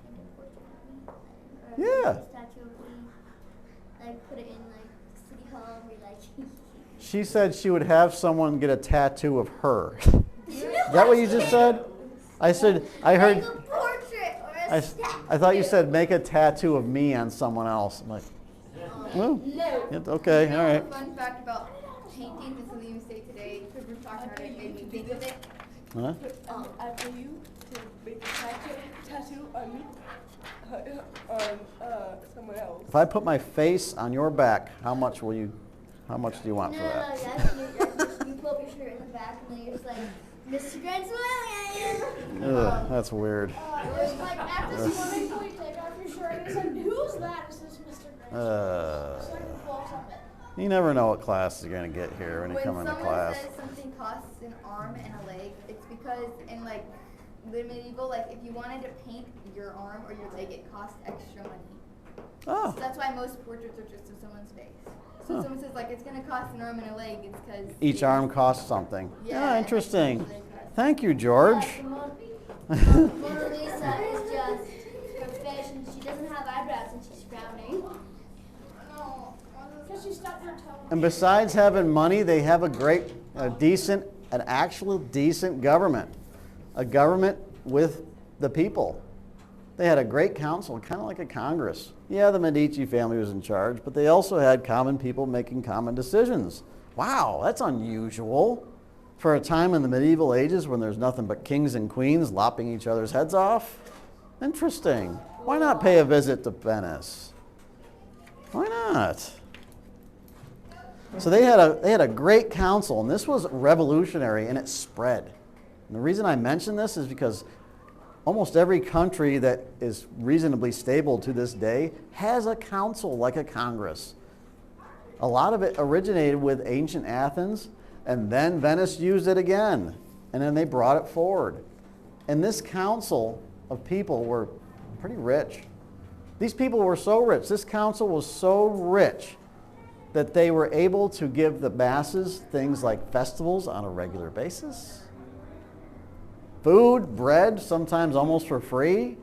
paint a portrait of me. Yeah. A statue of me. Like put it in like City Hall and be like. She said she would have someone get a tattoo of her. Is that what you just said? I said, I heard, Like a portrait or a statue. I thought you said make a tattoo of me on someone else. I'm like, well, No. okay, all right. Fun fact about paintings and something you say today, because we're talking about it, made me think of it. Huh? I pay you to make a tattoo on me, on someone else. If I put my face on your back, how much do you want No, for no, that? you pull up your shirt in the back and then you're just like, Mr. Grand Smiling. Ugh, that's weird. It was like at this morning before you take off your shirt, he said, "Who's that?" It says Mr. Grinch. So I can close up it. You never know what class you're gonna get here when you When come into someone class. says something costs an arm and a leg, it's because in like the medieval, like if you wanted to paint your arm or your leg, it costs extra money. Oh, So that's why most portraits are just of someone's face. So if someone says like it's gonna cost an arm and a leg, it's because each arm costs something. Yeah, and Interesting. each leg costs- Thank you, George. Mona Lisa is just her face and she doesn't have eyebrows and she's frowning. No, because she stubbed her toe. And besides having money, they have an actual decent government. A government with the people. They had a great council, kind of like a Congress. Yeah, the Medici family was in charge, but they also had common people making common decisions. Wow, that's unusual. For a time in the medieval ages when there's nothing but kings and queens lopping each other's heads off. Interesting. Why not pay a visit to Venice? Why not? So they had a great council, and this was revolutionary, and it spread. And the reason I mention this is because almost every country that is reasonably stable to this day has a council like a Congress. A lot of it originated with ancient Athens, and then Venice used it again, and then they brought it forward. And this council of people were pretty rich. These people were so rich, this council was so rich that they were able to give the masses things like festivals on a regular basis. Food, bread, sometimes almost for free.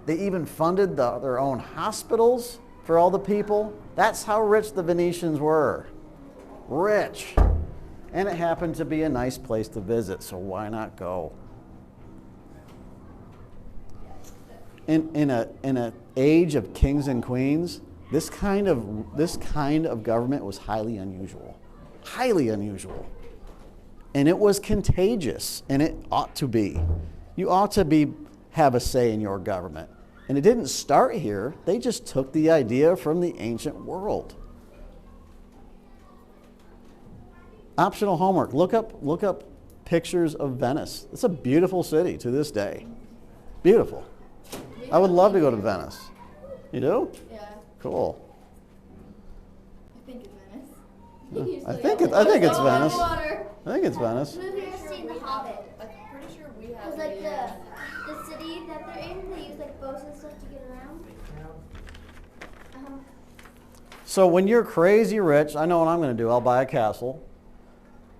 They even funded their own hospitals for all the people. That's how rich the Venetians were. Rich. And it happened to be a nice place to visit, so why not go? In an age of kings and queens, this kind of government was highly unusual. Highly unusual. And it was contagious, and it ought to be. You ought to have a say in your government. And it didn't start here. They just took the idea from the ancient world. Optional homework. Look up pictures of Venice. It's a beautiful city to this day. Beautiful. I would love to go to Venice. You do? Yeah, Cool. I think it's Venice. I think it's Venice. Water. I think it's Venice. Have you ever seen The Hobbit? I'm pretty sure we have. Because like the city that they're in, they use like boats and stuff to get around. So when you're crazy rich, I know what I'm going to do. I'll buy a castle.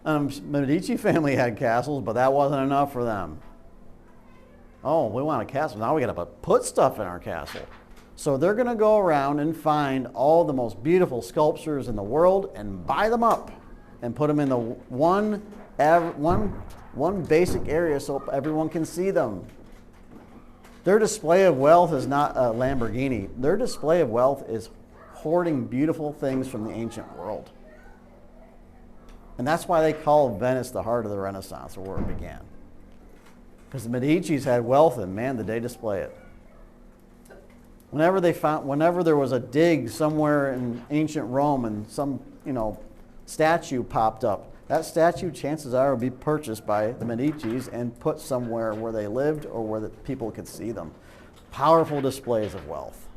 Medici family had castles, but that wasn't enough for them. Oh, we want a castle. Now we got to put stuff in our castle. So they're going to go around and find all the most beautiful sculptures in the world and buy them up and put them in the one basic area so everyone can see them. Their display of wealth is not a Lamborghini. Their display of wealth is hoarding beautiful things from the ancient world. And that's why they call Venice the heart of the Renaissance, or where it began. Because the Medicis had wealth, and man, did they display it. Whenever there was a dig somewhere in ancient Rome and some, statue popped up, that statue, chances are, would be purchased by the Medicis and put somewhere where they lived or where the people could see them. Powerful displays of wealth.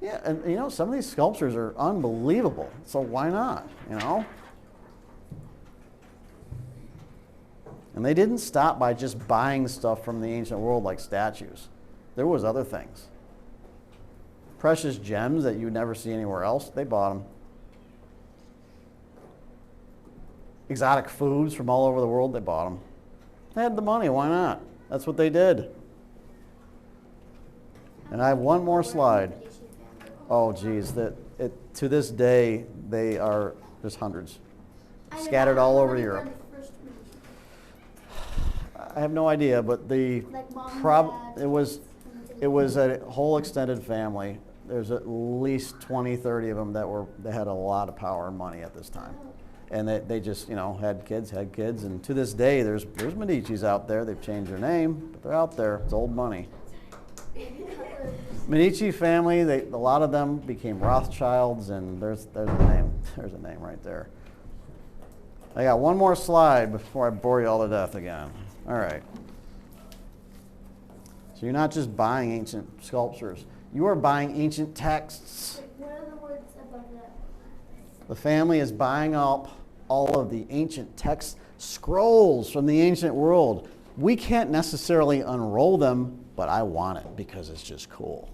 Yeah, and some of these sculptures are unbelievable. So why not, And they didn't stop by just buying stuff from the ancient world like statues. There was other things. Precious gems that you would never see anywhere else, they bought them. Exotic foods from all over the world, they bought them. They had the money, why not? That's what they did. And I have one more slide. Oh, geez, to this day, there's hundreds scattered all over Europe. I have no idea, but it was a whole extended family. there's at least 20, 30 of them that had a lot of power and money at this time. And they just, had kids, and to this day, there's Medicis out there. They've changed their name, but they're out there. It's old money. Medici family, a lot of them became Rothschilds, and there's a name. There's a name right there. I got one more slide before I bore you all to death again. All right. So you're not just buying ancient sculptures. You are buying ancient texts. What are the words above that? The family is buying up all of the ancient text scrolls from the ancient world. We can't necessarily unroll them, but I want it because it's just cool.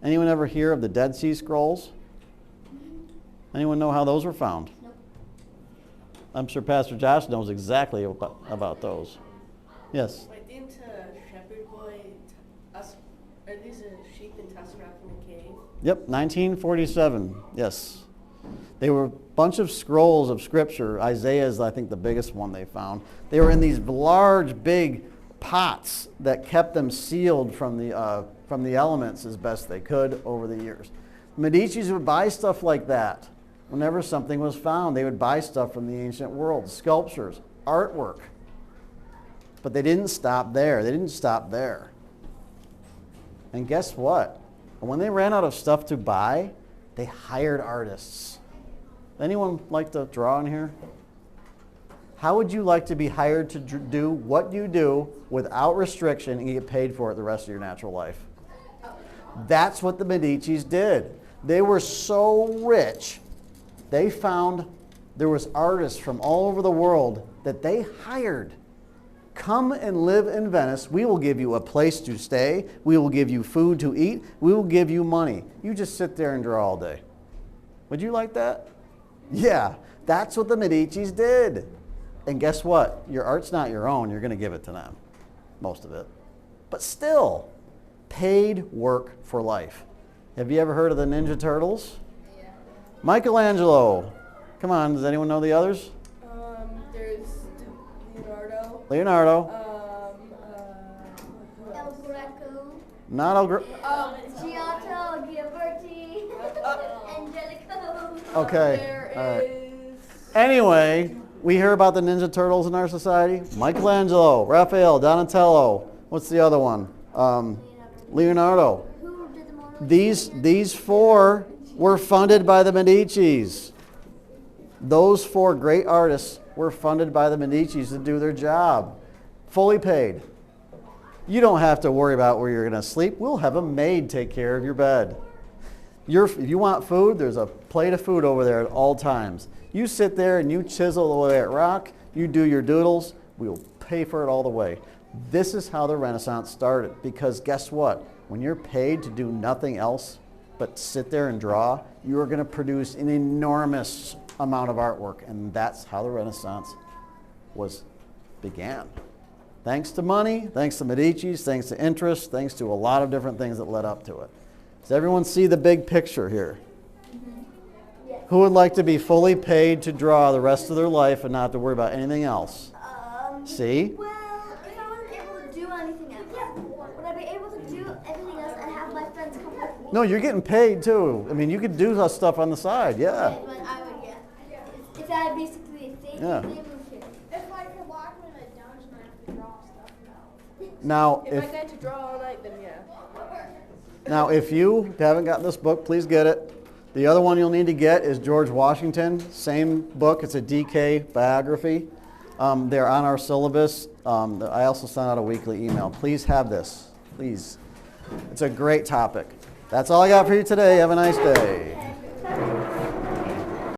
Anyone ever hear of the Dead Sea Scrolls? Anyone know how those were found? Nope. I'm sure Pastor Josh knows exactly about those. Yes? Wait, didn't Shepherd Boy, are these sheep in Tassarock in the cave? Yep, 1947, yes. They were a bunch of scrolls of scripture. Isaiah is, I think, the biggest one they found. They were in these large, big pots that kept them sealed from the elements as best they could over the years. Medicis would buy stuff like that. Whenever something was found, they would buy stuff from the ancient world, sculptures, artwork. But they didn't stop there. And guess what? When they ran out of stuff to buy, they hired artists. Anyone like to draw in here? How would you like to be hired to do what you do without restriction and get paid for it the rest of your natural life? That's what the Medicis did. They were so rich, they found there was artists from all over the world that they hired. Come and live in Venice. We will give you a place to stay. We will give you food to eat. We will give you money. You just sit there and draw all day. Would you like that? Yeah, that's what the Medicis did. And guess what? Your art's not your own. You're going to give it to them, most of it. But still, paid work for life. Have you ever heard of the Ninja Turtles? Yeah. Michelangelo. Come on, does anyone know the others? There's Leonardo. El Greco. Not El Greco. Giotto, Ghiberti, Angelico. Okay. All right. Anyway, we hear about the Ninja Turtles in our society. Michelangelo, Raphael, Donatello. What's the other one? Leonardo. Who did the Mona Lisa? These four were funded by the Medicis. Those four great artists were funded by the Medicis to do their job. Fully paid. You don't have to worry about where you're going to sleep. We'll have a maid take care of your bed. If you want food, there's a plate of food over there at all times. You sit there and you chisel away at rock. You do your doodles. We'll pay for it all the way. This is how the Renaissance started, because guess what? When you're paid to do nothing else but sit there and draw, you are going to produce an enormous amount of artwork, and that's how the Renaissance began. Thanks to money, thanks to Medicis, thanks to interest, thanks to a lot of different things that led up to it. Does everyone see the big picture here? Yes. Who would like to be fully paid to draw the rest of their life and not have to worry about anything else? See? Well, if I wasn't able to do anything else, would I be able to do everything else and have my friends come with me? No, you're getting paid too. I mean, you could do that stuff on the side, yeah. Okay, but I would, yeah. If I basically, if they Yeah. moved here. If I could lock me in a dungeon, I have to draw stuff now. Now, If I get to draw all night, then yeah. if you haven't gotten this book, please get it. The other one you'll need to get is George Washington. Same book. It's a DK biography. They're on our syllabus. I also sent out a weekly email. Please have this. Please. It's a great topic. That's all I got for you today. Have a nice day.